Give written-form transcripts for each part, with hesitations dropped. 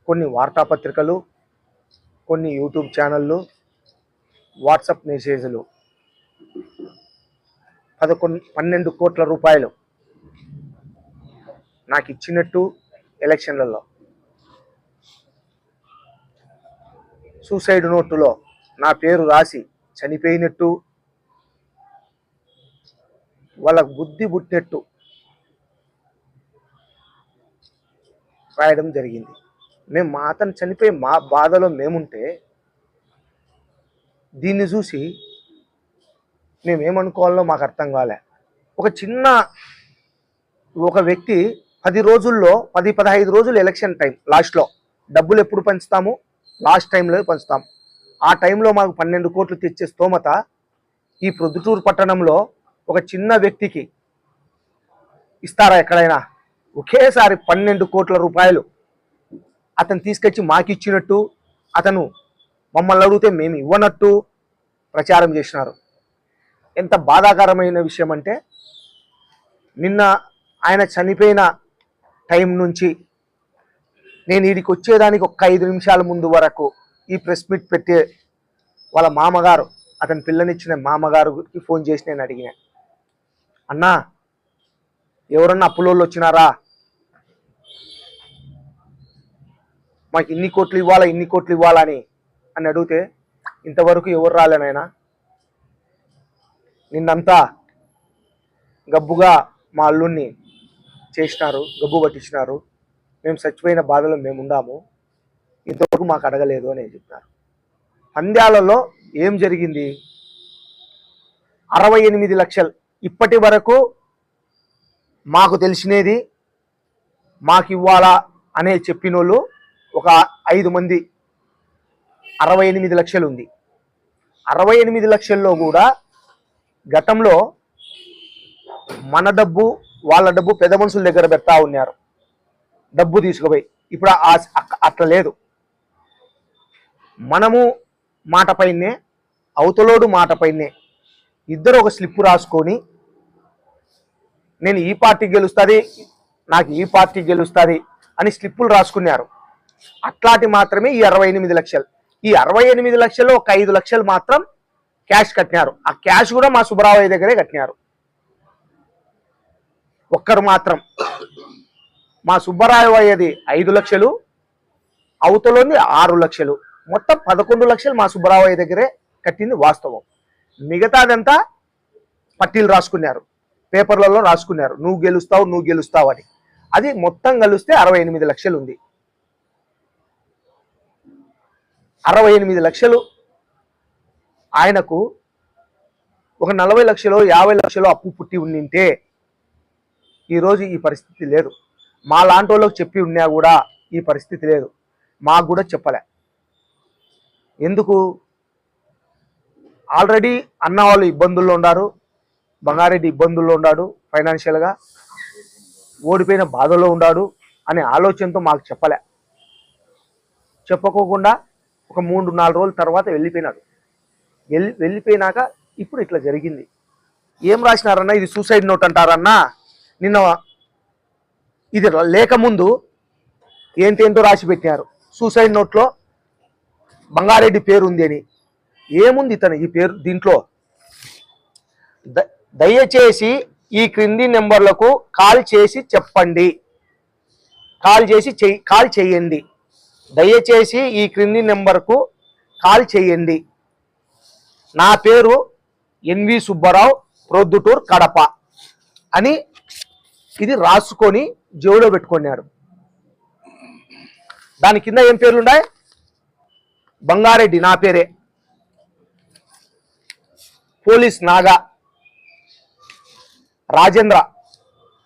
కొన్ని వార్తాపత్రికలు, కొన్ని యూట్యూబ్ ఛానళ్ళు, వాట్సాప్ మెసేజ్లు 12 కోట్ల రూపాయలు నాకు ఇచ్చినట్టు ఎలక్షన్లలో, సూసైడ్ నోటులో నా పేరు రాసి చనిపోయినట్టు, వాళ్ళకు బుద్ధి పుట్టినట్టు రాయడం జరిగింది. మేము మా అతను చనిపోయి మా బాధలో మేముంటే దీన్ని చూసి మేమేమనుకోవాలో మాకు అర్థం కాలే. ఒక వ్యక్తి 10 రోజుల్లో 10-15 రోజులు ఎలక్షన్ టైం, లాస్ట్లో డబ్బులు ఎప్పుడు పంచుతాము? లాస్ట్ టైంలో పంచుతాము. ఆ టైంలో మాకు 12 కోట్లు తెచ్చే స్తోమత ఈ ప్రొద్దుటూరు పట్టణంలో ఒక చిన్న వ్యక్తికి ఇస్తారా ఎక్కడైనా? ఒకేసారి 12 కోట్ల రూపాయలు అతను తీసుకొచ్చి మాకు ఇచ్చినట్టు, అతను మమ్మల్ని అడిగితే మేము ఇవ్వనట్టు ప్రచారం చేసినారు. ఎంత బాధాకరమైన విషయం అంటే, నిన్న ఆయన చనిపోయిన టైం నుంచి నేను వీడికి వచ్చేదానికి ఒక 5 నిమిషాల ముందు వరకు ఈ ప్రెస్ మీట్ పెట్టే వాళ్ళ మామగారు, అతని పిల్లనిచ్చిన మామగారికి ఫోన్ చేసి నేను అడిగిన, అన్నా ఎవరన్నా అప్పులోళ్ళు వచ్చినారా, మాకు ఇన్ని కోట్లు ఇవ్వాలా అని అడిగితే ఇంతవరకు ఎవరు రాలేనైనా, నిన్నంతా గబ్బుగా మా అల్లుడిని చేసినారు, గబ్బు పట్టించినారు, మేము చచ్చిపోయిన బాధలో మేము ఉండాము, ఇంతవరకు మాకు అడగలేదు అని చెప్పినారు. పంద్యాలలో ఏం జరిగింది? 68 లక్షలు ఇప్పటి వరకు మాకు తెలిసినది, మాకు ఇవ్వాలా అనే చెప్పినోళ్ళు ఒక 5 మంది. 68 లక్షలు ఉంది. 68 లక్షల్లో కూడా గతంలో మన డబ్బు వాళ్ళ డబ్బు పెద్ద మనుషుల దగ్గర పెడతా ఉన్నారు, డబ్బు తీసుకుపోయి. ఇప్పుడు అట్లా లేదు. మనము మాట పైనే, అవతలోడు మాట పైనే, ఇద్దరు ఒక స్లిప్ రాసుకొని నేను ఈ పార్టీ గెలుస్తుంది, నాకు ఈ పార్టీ గెలుస్తుంది అని స్లిప్పులు రాసుకున్నారు. అట్లాంటి మాత్రమే ఈ 68 లక్షలు. ఈ 68 లక్షల్లో ఒక 5 లక్షలు మాత్రం క్యాష్ కట్టినారు. ఆ క్యాష్ కూడా మా సుబ్బరావయ్య దగ్గరే కట్టినారు. ఒక్కరు మాత్రం మా సుబ్బరావయ్యది 5 లక్షలు, అవతలోని 6 లక్షలు, మొత్తం 11 లక్షలు మా సుబ్బరావయ్య దగ్గరే కట్టింది వాస్తవం. మిగతాదంతా పట్టీలు రాసుకున్నారు, పేపర్లలో రాసుకున్నారు, నువ్వు గెలుస్తావు అని. అది మొత్తం కలిస్తే 68 లక్షలు ఉంది. 68 లక్షలు ఆయనకు ఒక 40 లక్షలు 50 లక్షలు అప్పు పుట్టి ఉండింటే ఈరోజు ఈ పరిస్థితి లేదు. మా లాంటి వాళ్ళకి చెప్పి ఉన్నా కూడా ఈ పరిస్థితి లేదు. మాకు కూడా చెప్పలే. ఎందుకు? ఆల్రెడీ అన్న వాళ్ళు ఇబ్బందుల్లో ఉన్నారు, బంగారెడ్డి ఇబ్బందుల్లో ఉన్నాడు, ఫైనాన్షియల్గా ఓడిపోయిన బాధలో ఉన్నాడు అనే ఆలోచనతో మాకు చెప్పలే. చెప్పుకోకుండా ఒక 3-4 రోజుల తర్వాత వెళ్ళిపోయినాడు. వెళ్ళిపోయినాక ఇప్పుడు ఇట్లా జరిగింది. ఏం రాసినారన్నా? ఇది సూసైడ్ నోట్ అంటారన్నా. నిన్న ఇది లేకముందు ఏంటేంటో రాసి పెట్టారు. సూసైడ్ నోట్లో బంగారెడ్డి పేరు ఉంది అని. ఏముంది ఈ పేరు దీంట్లో? దయచేసి ఈ క్రింది నెంబర్లకు కాల్ చేసి చెప్పండి, కాల్ చేయండి. దయచేసి ఈ క్రింది నెంబర్కు కాల్ చేయండి. నా పేరు ఎన్వి సుబ్బారావు, ప్రొద్దుటూరు, కడప అని ఇది రాసుకొని జేబులో పెట్టుకున్నాడు. దాని కింద ఏం పేర్లున్నాయి? బంగారెడ్డి నా పేరే, పోలీస్ నాగా, రాజేంద్ర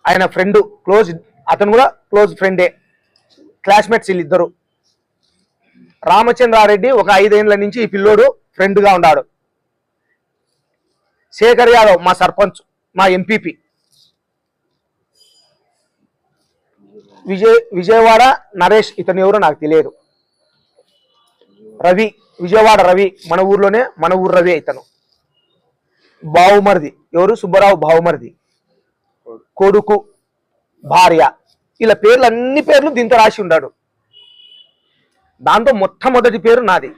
ఆయన ఫ్రెండ్, క్లోజ్, అతను కూడా క్లోజ్ ఫ్రెండే, క్లాస్మేట్స్ వీళ్ళిద్దరు. రామచంద్రారెడ్డి ఒక 5 ఏళ్ల నుంచి ఈ పిల్లోడు ఫ్రెండ్గా ఉన్నాడు. శేఖర్ యాదవ్ మా సర్పంచ్, మా ఎంపీపీ. విజయవాడ నరేష్, ఇతను ఎవరో నాకు తెలియదు. రవి, విజయవాడ రవి, మన ఊర్లోనే, మన ఊరు రవి ఇతను. బావుమరిది ఎవరు? సుబ్బారావు బావుమరిది, కొడుకు, భార్య, ఇలా పేర్లు, అన్ని పేర్లు దీంతో రాసి ఉన్నాడు. దాంతో మొట్టమొదటి పేరు నాది.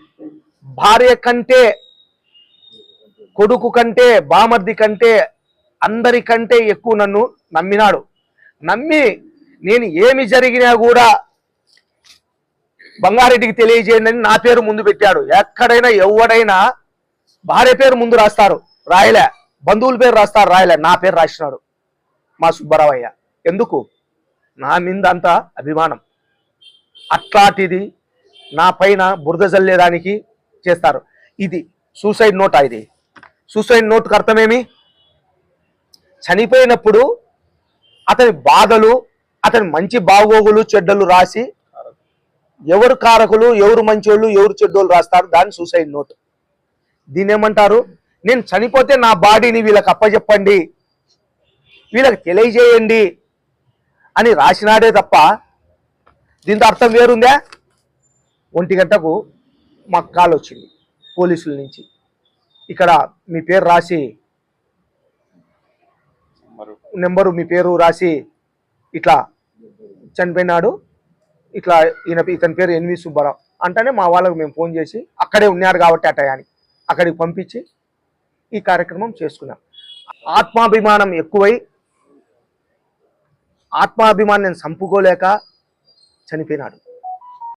భార్య కంటే, కొడుకు కంటే, బామర్ది కంటే, అందరికంటే ఎక్కువ నన్ను నమ్మినాడు. నమ్మి నేను ఏమి జరిగినా కూడా బంగారెడ్డికి తెలియజేయండి అని నా పేరు ముందు పెట్టాడు. ఎక్కడైనా ఎవడైనా భార్య పేరు ముందు రాస్తారు, రాయలే. బంధువుల పేరు రాస్తారు, రాయలే. నా పేరు రాసినాడు మా సుబ్బరావయ్య. ఎందుకు? నా మీద అంత అభిమానం. అట్లాంటిది నా పైన బురద జల్లేదానికి చేస్తారు. ఇది సూసైడ్ నోటా? ఇది సూసైడ్ నోట్కి అర్థమేమి? చనిపోయినప్పుడు అతని బాధలు, అతని మంచి బాగోగులు చెడ్డలు రాసి ఎవరు కారకులు, ఎవరు మంచోళ్ళు, ఎవరు చెడ్డోళ్ళు రాస్తారు, దాన్ని సూసైడ్ నోట్. దీన్ని ఏమంటారు? నేను చనిపోతే నా బాడీని వీళ్ళకి అప్పచెప్పండి, వీళ్ళకి తెలియజేయండి అని రాసినాడే తప్ప దీంతో అర్థం వేరుందా? 1 గంటకు మాకు కాల్ వచ్చింది పోలీసుల నుంచి. ఇక్కడ మీ పేరు రాసి, నెంబరు, మీ పేరు రాసి ఇట్లా చనిపోయినాడు, ఇట్లా ఇతని పేరు ఎన్వి సుబ్బారావు అంటేనే మా వాళ్ళకు మేము ఫోన్ చేసి, అక్కడే ఉన్నారు కాబట్టి ఆ టయానికి అక్కడికి పంపించి ఈ కార్యక్రమం చేసుకున్నాం. ఆత్మాభిమానం ఎక్కువై, ఆత్మాభిమానం చంపుకోలేక చనిపోయినాడు.